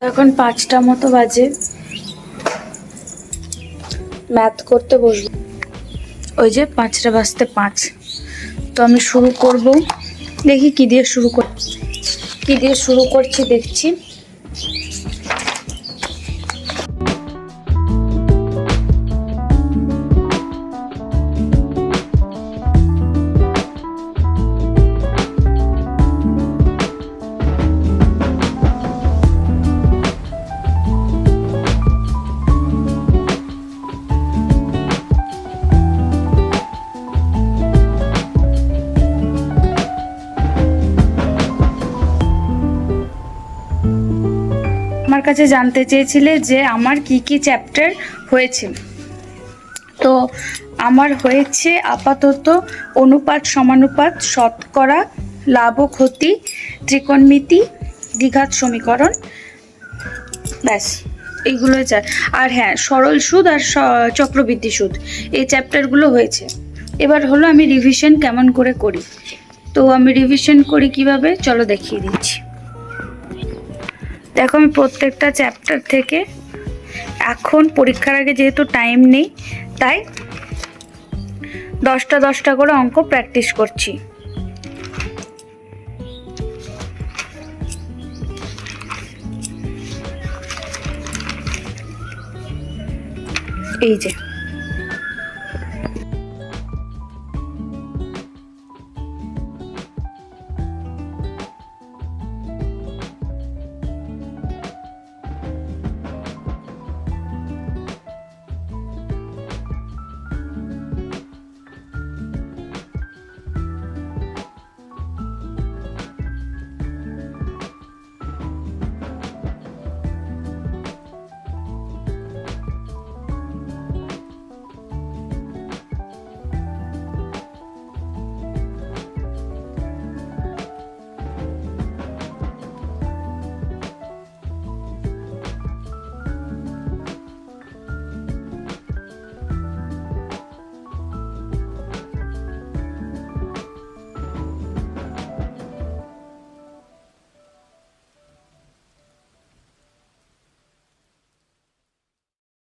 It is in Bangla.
এখন 5টা মতো বাজে, ম্যাথ করতে বসবো। ওই যে 5টা বাজতে 5। তো আমি শুরু করব, দেখি কি দিয়ে শুরু করছি দেখছি। আমার কাছে জানতে চেয়েছিলে যে আমার কি কি চ্যাপ্টার হয়েছে। তো আমার হয়েছে আপাতত অনুপাত, সমানুপাত, শতকরা, লাভ ও ক্ষতি, ত্রিকোণমিতি, দ্বিঘাত সমীকরণ, ব্যাস এইগুলো চাই। আর হ্যাঁ, সরল সুদ আর চক্রবৃদ্ধি সুদ, এই চ্যাপ্টারগুলো হয়েছে। এবার হলো আমি রিভিশন কেমন করে করি। তো আমি রিভিশন করি কিভাবে, চলো দেখিয়ে দিচ্ছি। দেখো, আমি প্রত্যেকটা চ্যাপ্টার থেকে এখন পরীক্ষার আগে যেহেতু টাইম নেই, তাই 10টা করে অঙ্ক প্র্যাকটিস করছি। এই যে